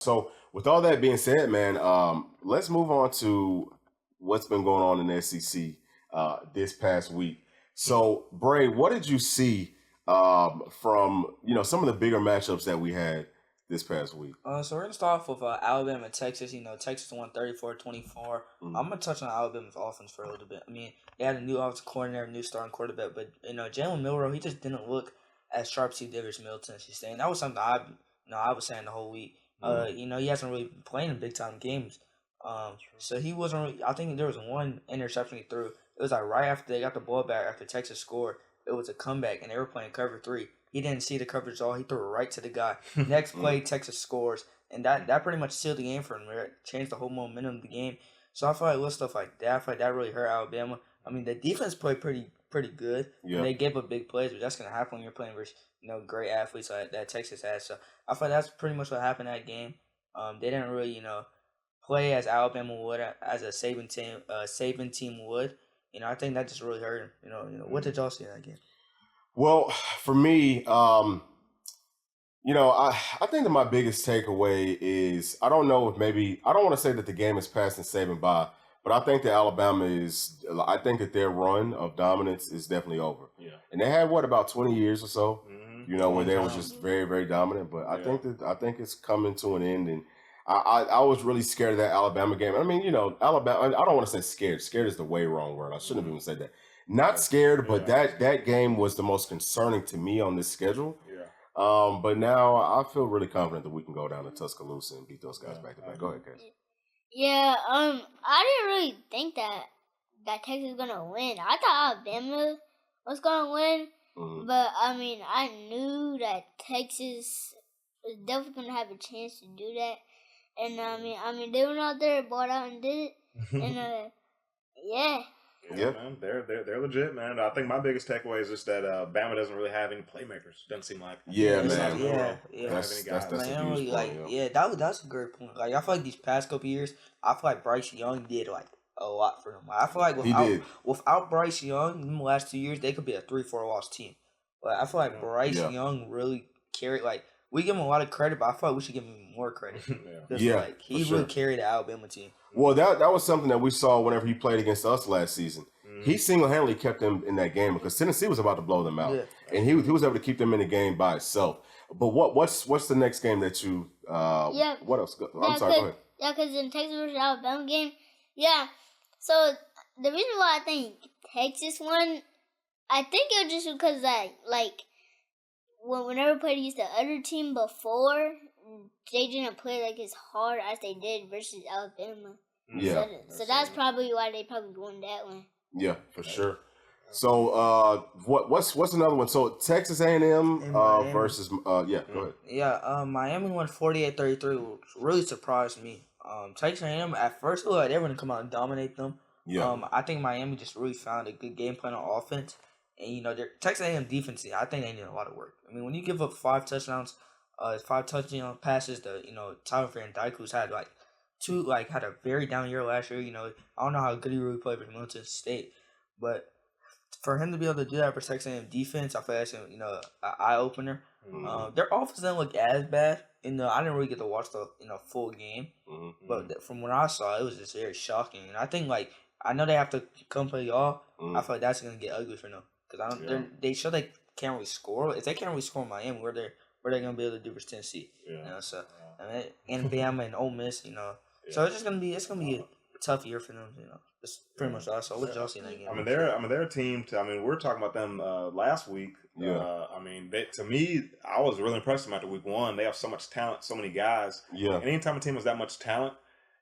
So, with all that being said, man, let's move on to what's been going on in the SEC this past week. So, Bray, what did you see from some of the bigger matchups that we had this past week? So we're gonna start off with Alabama and Texas. Texas won 34-24. I'm gonna touch on Alabama's offense for a little bit. I mean, they had a new offensive coordinator, new starting quarterback, but Jalen Milroe, he just didn't look as sharp as he did versus Middle Tennessee State. And that was something I was saying the whole week. He hasn't really been playing in big time games. So he wasn't really. I think there was one interception he threw. It was like right after they got the ball back after Texas scored. It was a comeback, and they were playing cover 3. He didn't see the coverage at all. He threw it right to the guy. Next play, Texas scores, and that pretty much sealed the game for him. It changed the whole momentum of the game. So I feel like little stuff like that, I feel like that really hurt Alabama. I mean, the defense played pretty good. Yeah. And they gave up big plays, but that's gonna happen when you're playing versus great athletes like that Texas has. So I feel like that's pretty much what happened that game. They didn't really play as Alabama would, as a Saban team would. I think that just really hurt him. What did y'all see in that game? Well, for me, I think that my biggest takeaway is I don't know if maybe I don't want to say that the game is passing Saban by, but I think that I think that their run of dominance is definitely over. Yeah. And they had about 20 years or so, where they were just very, very dominant. But I think it's coming to an end, and I was really scared of that Alabama game. I mean, Alabama. I don't want to say scared. Scared is the way wrong word. I shouldn't have even said that. Not scared, but that game was the most concerning to me on this schedule. Yeah. But now I feel really confident that we can go down to Tuscaloosa and beat those guys back to back. Go ahead, Cass. Yeah. I didn't really think that Texas was gonna win. I thought Alabama was gonna win, but I mean, I knew that Texas was definitely gonna have a chance to do that. And I mean, they went out there, bought out, and did it. And yeah. Yeah, man, they're legit, man. I think my biggest takeaway is just that Bama doesn't really have any playmakers. Doesn't seem like. Yeah, man. Yeah. That's a huge point. That's a great point. Like I feel like these past couple years, I feel like Bryce Young did like a lot for them. Like, I feel like without Bryce Young in the last 2 years, they could be a 3-4 loss team. But I feel like Bryce Young really carried. Like we give him a lot of credit, but I feel like we should give him more credit. Like he really carried the Alabama team. Well, that was something that we saw whenever he played against us last season. He single-handedly kept them in that game because Tennessee was about to blow them out, and he was able to keep them in the game by itself. But what's the next game that you? What else? I'm sorry. Go ahead. Yeah, because in Texas versus Alabama game, So the reason why I think Texas won, I think it was just because like whenever played against the other team before, they didn't play like as hard as they did versus Alabama. Yeah. So that's probably why they probably won that one. Yeah, for sure. So what's another one? So Texas A&M versus go ahead. Yeah, Miami won 48-33, which really surprised me. Texas A&M at first looked like they were gonna come out and dominate them. Yeah. I think Miami just really found a good game plan on offense, and their Texas A&M defense, I think they need a lot of work. I mean, when you give up 5 touchdown passes to Tyler Van Dyke, who's had had a very down year last year. I don't know how good he really played for Middle Tennessee State, but for him to be able to do that for Texas A&M defense, I feel like that's an eye opener. Their offense didn't look as bad. I didn't really get to watch the full game, but from what I saw, it was just very shocking. And I think I know they have to come play y'all. I feel like that's gonna get ugly for them because they show they can't really score. If they can't really score in Miami, where they gonna be able to do versus Tennessee? And Bama and Ole Miss, So it's gonna be a tough year for them, That's pretty much all. So what did y'all see in that game? I mean, they're a team. We were talking about them last week. Yeah. To me, I was really impressed with them after week 1. They have so much talent, so many guys. Yeah. And anytime a team has that much talent,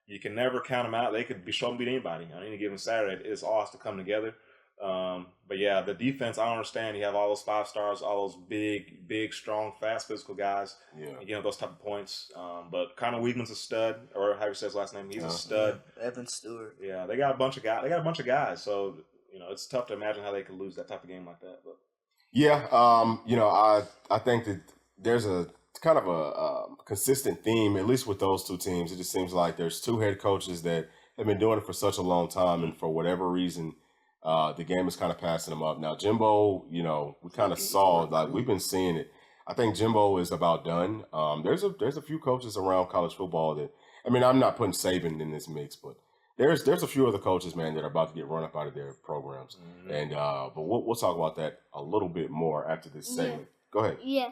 you can never count them out. They could be sure to beat anybody on any given Saturday. It's all has to come together. But yeah, the defense, I don't understand. You have all those 5 stars, all those big, strong, fast, physical guys. Yeah. Those type of points. But Connor Weigman's a stud, or how you say his last name, he's a stud. Evan Stewart. Yeah, they got a bunch of guys. So, it's tough to imagine how they could lose that type of game like that. But yeah, I think that there's a kind of a consistent theme, at least with those 2 teams. It just seems like there's 2 head coaches that have been doing it for such a long time, and for whatever reason, the game is kind of passing them up. Now, Jimbo, we kind of saw, we've been seeing it. I think Jimbo is about done. There's a few coaches around college football that, I mean, I'm not putting Saban in this mix, but there's a few other coaches, man, that are about to get run up out of their programs. Mm-hmm. And but we'll talk about that a little bit more after this segment. Go ahead. Yeah.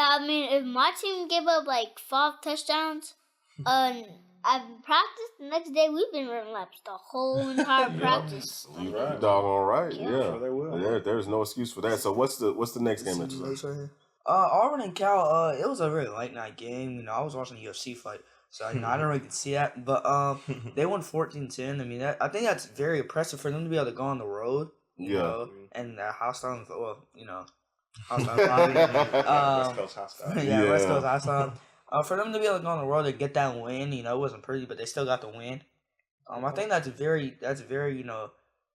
I mean, if my team gave up like 5 touchdowns, I've practiced the next day. We've been running laps the whole entire practice. Right. Doggone right. Yeah. Sure they will. There's no excuse for that. So what's the next game that you say? Auburn and Cal. It was a very late night game. You know, I was watching a UFC fight, so I didn't really get to see that. But they won 14-10. I mean, I think that's very impressive for them to be able to go on the road. You know, and hostile. Well, you know, hostile. West Coast hostile. West Coast hostile. For them to be able to go on the road and get that win, you know, it wasn't pretty, but they still got the win. I think that's very, you know,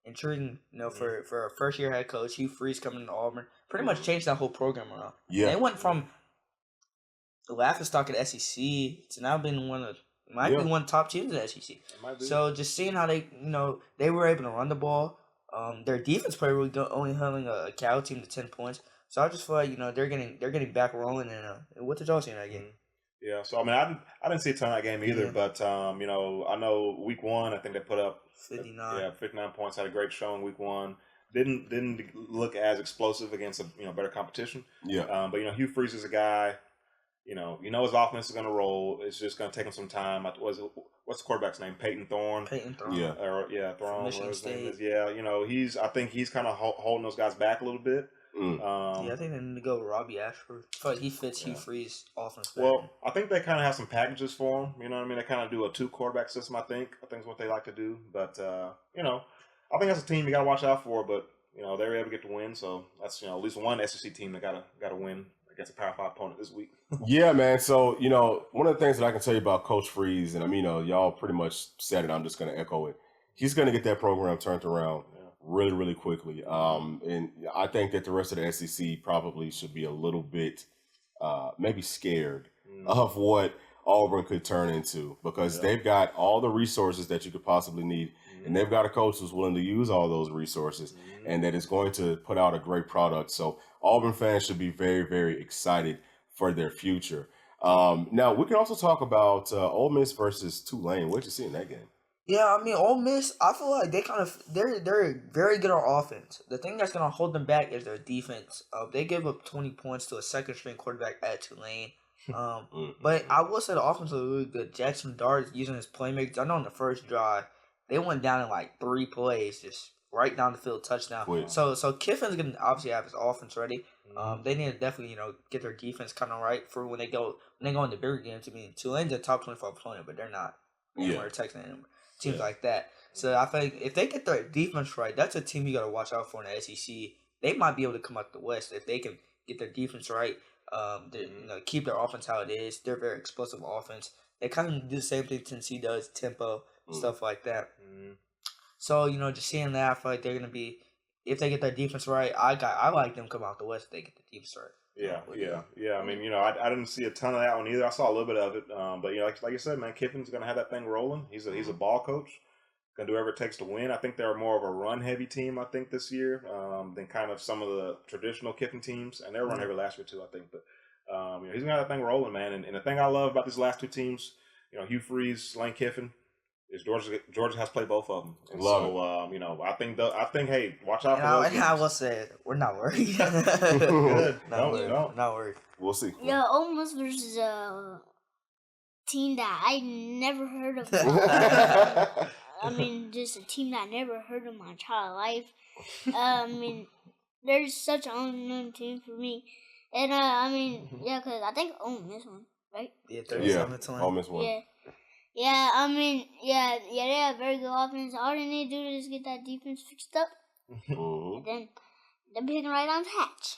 intriguing, you know, for a first year head coach, Hugh Freeze coming to Auburn, pretty much changed that whole program around. Yeah, they went from the laughing stock at SEC to now being one of the top teams in the SEC. So just seeing how they, you know, they were able to run the ball. Their defense player was only holding a Cal team to 10 points. So I just feel like, you know, they're getting back rolling. And what did y'all see in that game? Yeah, so I mean, I didn't see a ton of that game either, but you know, I know week 1, I think they put up 59 points. Had a great showing week 1. Didn't look as explosive against a better competition. Yeah. But you know, Hugh Freeze is a guy. You know his offense is going to roll. It's just going to take him some time. What's the quarterback's name? Peyton Thorne. Yeah. Thorne. Michigan State. Yeah. You know, I think he's kind of holding those guys back a little bit. I think they need to go with Robbie Ashford. I feel like he fits Hugh Freeze offense better. Well, I think they kind of have some packages for him. You know what I mean? They kind of do a 2-quarterback system, I think. I think is what they like to do. But, you know, I think that's a team you got to watch out for. But, you know, they were able to get the win. So that's, you know, at least one SEC team that got to win against a Power 5 opponent this week. Yeah, man. So, you know, one of the things that I can tell you about Coach Freeze, and I mean, you know, y'all pretty much said it. I'm just going to echo it. He's going to get that program turned around really, really quickly. And I think that the rest of the SEC probably should be a little bit maybe scared of what Auburn could turn into, because they've got all the resources that you could possibly need, and they've got a coach who's willing to use all those resources and that is going to put out a great product. So Auburn fans should be very, very excited for their future. Now, we can also talk about Ole Miss versus Tulane. What did you see in that game? Yeah, I mean, Ole Miss, I feel like they're very good on offense. The thing that's going to hold them back is their defense. They gave up 20 points to a second-string quarterback at Tulane. But I will say the offense was really good. Jackson Dart using his playmakers. I know in the first drive, they went down in like 3 plays, just right down the field, touchdown. Wait. So Kiffin's going to obviously have his offense ready. They need to definitely, get their defense kind of right for when they go into bigger games. I mean, Tulane's a top 25 opponent, but they're not. They're Texas A&M. Teams like that. So I think if they get their defense right, that's a team you got to watch out for in the SEC. They might be able to come out the West if they can get their defense right. Keep their offense how it is. They're very explosive offense. They kind of do the same thing Tennessee does, tempo, stuff like that. So just seeing that, I feel like they're gonna be, if they get their defense right. I like them come out the West if they get the defense right. Yeah. I mean, I didn't see a ton of that one either. I saw a little bit of it, but like you said, man, Kiffin's gonna have that thing rolling. He's a ball coach, gonna do whatever it takes to win. I think they're more of a run heavy team, I think, this year than kind of some of the traditional Kiffin teams, and they were run heavy last year too, I think. But he's gonna have that thing rolling, man. And the thing I love about these last 2 teams, Hugh Freeze, Lane Kiffin, is Georgia has played both of them. And love it. I think, hey, watch out for those games. I will say we're not worried. Good. Not worried. We'll see. Yeah, Ole Miss versus a team that I never heard of. I mean, just a team that I never heard of my entire life. I mean, they're such an unknown team for me. And, because I think Ole Miss won, right? Yeah, 37-20. Ole Miss won. Yeah, I mean, they have very good offense. All they need to do is get that defense fixed up. And then they'll be hitting right on the hatch.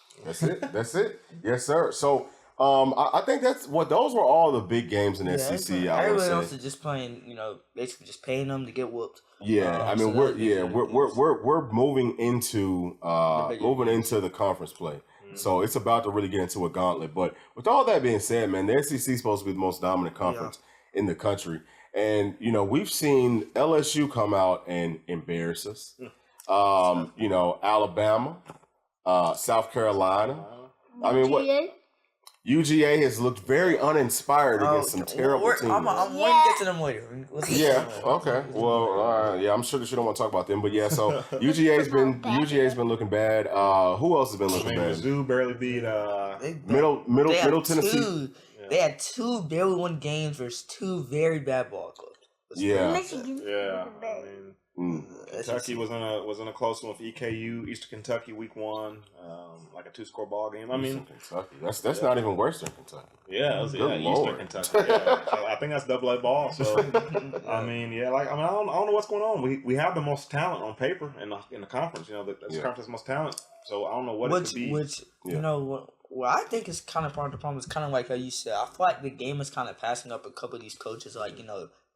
That's it. Yes, sir. So, I think those were all the big games in the SEC. Everybody else is just playing, basically just paying them to get whooped. Yeah, I mean, we're moving into the conference play. So it's about to really get into a gauntlet. But with all that being said, man, the SEC is supposed to be the most dominant conference in the country. And, we've seen LSU come out and embarrass us. Alabama, South Carolina. I mean, what? UGA has looked very uninspired against some terrible teams. I'm going to get to them later. Okay. Well, I'm sure that you don't want to talk about them, but yeah. So UGA's been looking bad. Who else has been looking bad? Mizzou barely beat Middle Tennessee. They had 2 barely won games versus 2 very bad ball clubs. Yeah. I mean, Kentucky was in a close one with EKU, Eastern Kentucky, week 1, like a 2-score ball game. I mean, Kentucky. That's not even worse than Kentucky. Yeah, Eastern Kentucky. Yeah. So I think that's double-A ball. So I mean, I don't know what's going on. We have the most talent on paper in the conference. You know, the conference has the most talent. So I don't know what it could be. You know what I think is kind of part of the problem is kind of like how you said. I feel like the game is kind of passing up a couple of these coaches, like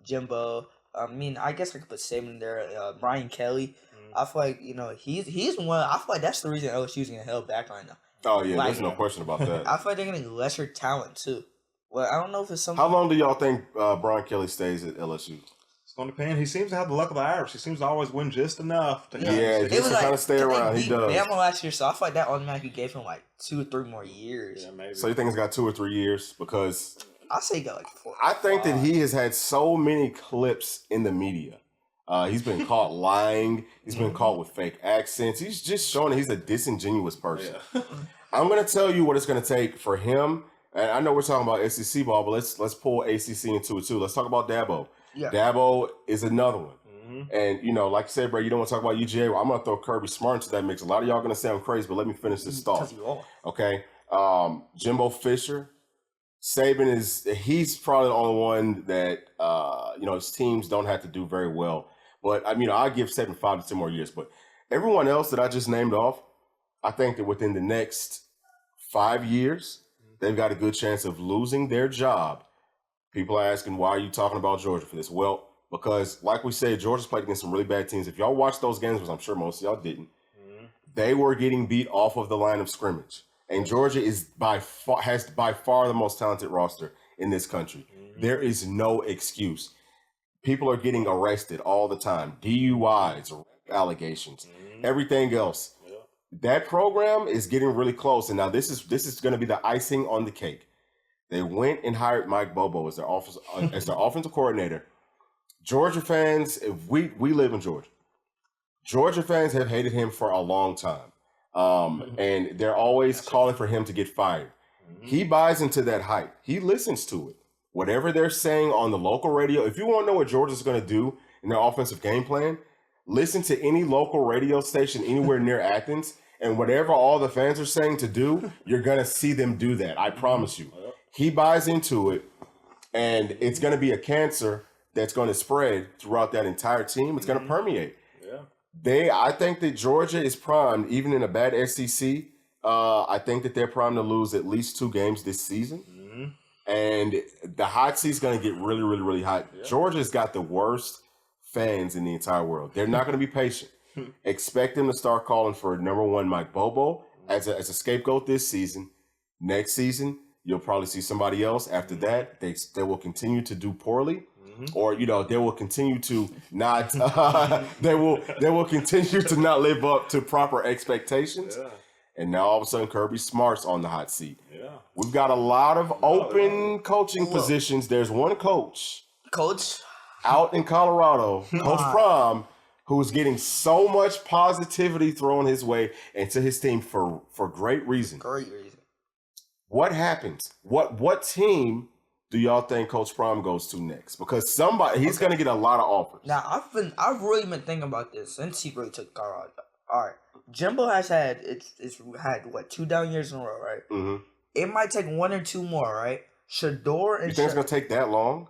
Jimbo. I mean, I guess I could put Saban in there. Brian Kelly. I feel like he's one. I feel like that's the reason LSU's getting held back right now. Oh yeah, there's no question about that. I feel like they're getting lesser talent too. Well, I don't know if it's something. How long do y'all think Brian Kelly stays at LSU? It's going to depend. He seems to have the luck of the Irish. He seems to always win just enough to just to kind of stay around. He does. Bama last year, so I feel like that automatically gave him like 2 or 3 more years. Yeah, maybe. So you think it's got 2 or 3 years? Because I say he got like 4. I think that he has had so many clips in the media. He's been caught lying. He's been caught with fake accents. He's just showing that he's a disingenuous person. Yeah. I'm going to tell you what it's going to take for him. And I know we're talking about SEC ball, but let's pull ACC into it too. Let's talk about Dabo. Yeah. Dabo is another one. And, like you said, bro, you don't want to talk about UGA. Well, I'm going to throw Kirby Smart into that mix. A lot of y'all are going to say I'm crazy, but let me finish this thought. Okay? Jimbo Fisher. Saban he's probably the only one that, his teams don't have to do very well. But, I give Saban 5 to 10 more years. But everyone else that I just named off, I think that within the next 5 years, they've got a good chance of losing their job. People are asking, why are you talking about Georgia for this? Well, because, like we said, Georgia's played against some really bad teams. If y'all watched those games, which I'm sure most of y'all didn't, they were getting beat off of the line of scrimmage. And Georgia has by far the most talented roster in this country. There is no excuse. People are getting arrested all the time. DUIs, allegations, everything else. That program is getting really close. And now this is going to be the icing on the cake. They went and hired Mike Bobo as their offensive coordinator. Georgia fans, we live in Georgia. Georgia fans have hated him for a long time. And they're always calling for him to get fired. He buys into that hype. He listens to it. Whatever they're saying on the local radio, if you want to know what Georgia's going to do in their offensive game plan, listen to any local radio station anywhere near Athens, and whatever all the fans are saying to do, you're going to see them do that. I promise you. He buys into it, and it's going to be a cancer that's going to spread throughout that entire team. It's going to permeate. I think that Georgia is primed, even in a bad SEC. I think that they're primed to lose at least 2 games this season. And the hot seat's going to get really, really, really hot. Georgia's got the worst fans in the entire world. They're not going to be patient. Expect them to start calling for number 1 Mike Bobo as a scapegoat this season. Next season, you'll probably see somebody else. After that, they will continue to do poorly. Or they will continue to not. They will continue to not live up to proper expectations. And now all of a sudden, Kirby Smart's on the hot seat. We've got a lot of open coaching positions. There's one coach out in Colorado, Coach Prom, who's getting so much positivity thrown his way and to his team for great reason. What happens? What team do y'all think Coach Prom goes to next? Because he's going to get a lot of offers. Now, I've really been thinking about this since he really took Colorado. All right, Jimbo has had what 2 down years in a row, right? It might take 1 or 2 more, right? Shador and you think it's going to take that long?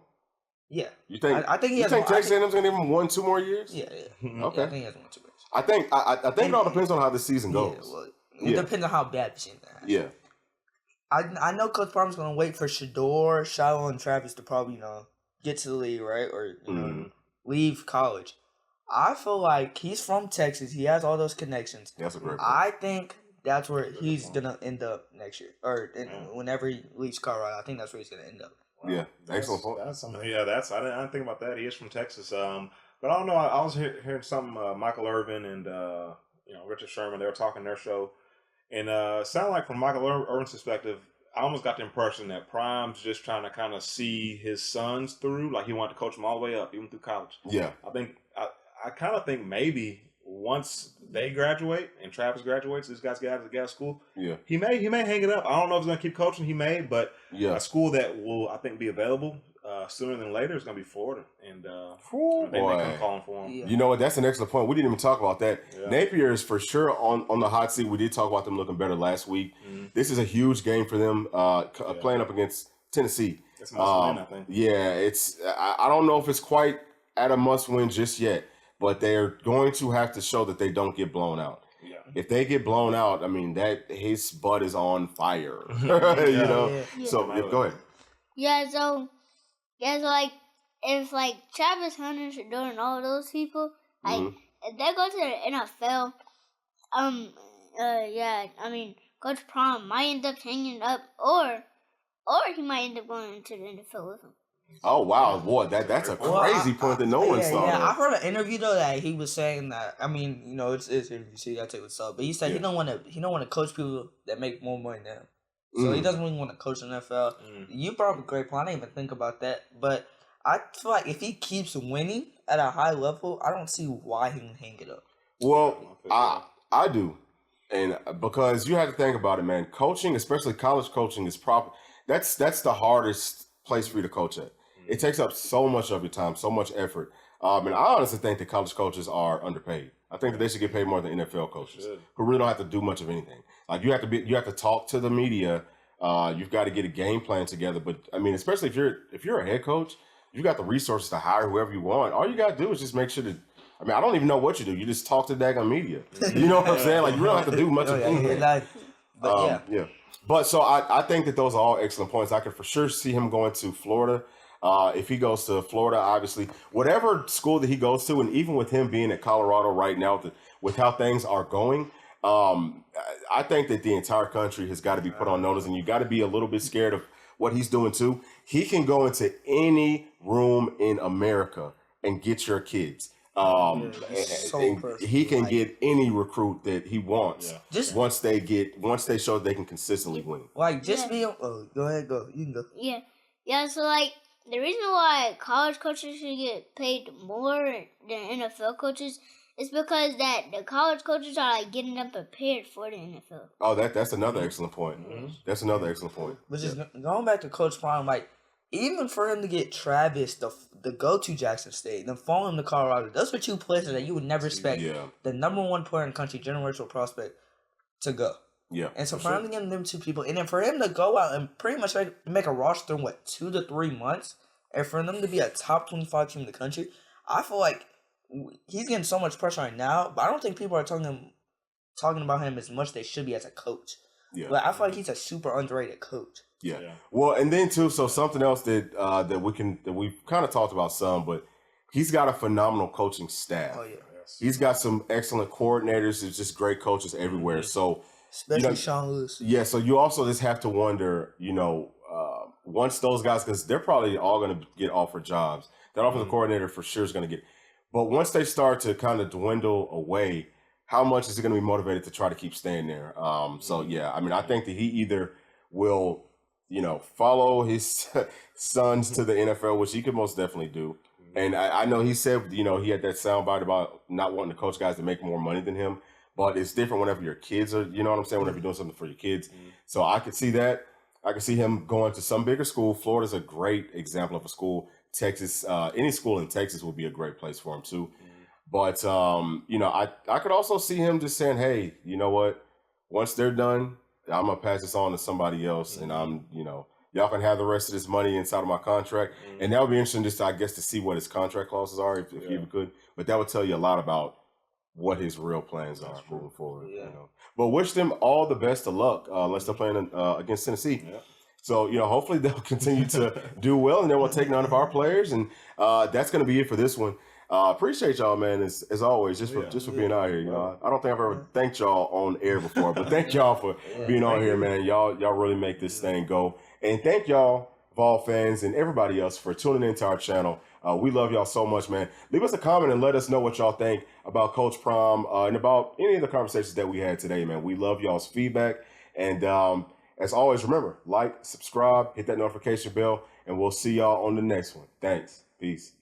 Yeah. You think? I think he has. You think Texas A&M's going to give him 1-2 more years? Yeah. Okay. Yeah, I think he has 1-2 years. I think it all depends on how the season goes. It depends on how bad the season is. Yeah. I know Coach Palmer's going to wait for Shador, Shiloh, and Travis to probably, get to the league, right? Or, leave college. I feel like he's from Texas. He has all those connections. That's a great point. I think that's where he's going to end up next year. Or whenever he leaves Colorado, I think that's where he's going to end up. Wow. Yeah, excellent point. That's something. Yeah, I didn't think about that. He is from Texas. But I don't know. I was hearing something. Michael Irvin and Richard Sherman. They were talking their show, and it sounded like from Michael Irvin's perspective, I almost got the impression that Prime's just trying to kind of see his sons through. Like he wanted to coach them all the way up, even through college. Yeah. I kind of think maybe once they graduate and Travis graduates, these guys get out of school. Yeah. He may hang it up. I don't know if he's going to keep coaching. He may, but a school that will, I think, be available sooner than later is going to be Florida. And they may come calling for him. Yeah. You know what? That's an excellent point. We didn't even talk about that. Yeah. Napier is for sure on the hot seat. We did talk about them looking better last week. Mm-hmm. This is a huge game for them playing up against Tennessee. It's a must-win, I think. Yeah, I don't know if it's quite at a must-win just yet, but they're going to have to show that they don't get blown out. Yeah. If they get blown out, I mean, that his butt is on fire. You know? Yeah. So, go ahead. Yeah, so like, if, like, Travis Hunter, Shador, and all those people, like, if they go to the NFL, I mean, Coach Prom might end up hanging up, or he might end up going into the NFL with him. Oh wow, boy, that's a crazy point that no one saw. Yeah, I heard an interview though that he was saying that. I mean, you know, it's interview, so you gotta take what's up. But he said he don't want to coach people that make more money than him. So he doesn't really want to coach the NFL. You brought up a great point. I didn't even think about that. But I feel like if he keeps winning at a high level, I don't see why he can hang it up. Well, I do, and because you have to think about it, man. Coaching, especially college coaching, is proper. That's the hardest place for you to coach at. It takes up so much of your time, so much effort. And I honestly think that college coaches are underpaid. I think that they should get paid more than NFL coaches who really don't have to do much of anything. Like you have to talk to the media. You've got to get a game plan together. But I mean, especially if you're a head coach, you got the resources to hire whoever you want. All you got to do is just make sure that. I mean, I don't even know what you do. You just talk to the daggone media. You know what I'm saying? Like you don't have to do much of anything. Yeah. But so I think that those are all excellent points. I could for sure see him going to Florida. If he goes to Florida, obviously, whatever school that he goes to, and even with him being at Colorado right now, with how things are going, I think that the entire country has got to be put on notice, and you got to be a little bit scared of what he's doing too. He can go into any room in America and get your kids. He can get any recruit that he wants. Yeah. Once they show they can consistently win. Like just be. Oh, go ahead, go. You can go. Yeah. So like. The reason why college coaches should get paid more than NFL coaches is because that the college coaches are like getting them prepared for the NFL. Oh, that's another excellent point. Mm-hmm. That's another excellent point. But just going back to Coach Prime, like even for him to get Travis the go to Jackson State, then follow him to Colorado, those are two places that you would never expect the number one player in the country, generational prospect, to go. Yeah. And so for him to get them two people, and then for him to go out and pretty much make a roster in 2 to 3 months, and for them to be a top 25 team in the country, I feel like he's getting so much pressure right now, but I don't think people are talking about him as much as they should be as a coach. Yeah. But I feel like he's a super underrated coach. Yeah. Well, and then too, so something else that we've kind of talked about some, but he's got a phenomenal coaching staff. Oh yeah. He's got some excellent coordinators. There's just great coaches everywhere. So especially Sean Lewis. Yeah. So you also just have to wonder, once those guys, because they're probably all going to get offered jobs. That offensive coordinator for sure is going to get. But once they start to kind of dwindle away, how much is he going to be motivated to try to keep staying there? So yeah, I mean, I think that he either will, follow his sons to the NFL, which he could most definitely do. And I know he said, he had that soundbite about not wanting to coach guys to make more money than him. But it's different whenever your kids are, you know what I'm saying? Whenever you're doing something for your kids. So I could see that. I could see him going to some bigger school. Florida's a great example of a school. Texas, any school in Texas would be a great place for him too. But, I could also see him just saying, hey, you know what? Once they're done, I'm going to pass this on to somebody else. And y'all can have the rest of this money inside of my contract. And that would be interesting just, to see what his contract clauses are, if you even could. But that would tell you a lot about what his real plans are moving forward. Yeah. But wish them all the best of luck unless they're playing against Tennessee. Yeah. So, hopefully they'll continue to do well, and then we'll take none of our players. And that's going to be it for this one. Appreciate y'all, man, as always, just for being out here. I don't think I've ever thanked y'all on air before, but thank y'all for being on here, man. Y'all really make this thing go. And thank y'all, Vol fans, and everybody else for tuning into our channel. We love y'all so much, man. Leave us a comment and let us know what y'all think about Coach Prom and about any of the conversations that we had today, man. We love y'all's feedback. And As always, remember, like, subscribe, hit that notification bell, and we'll see y'all on the next one. Thanks. Peace.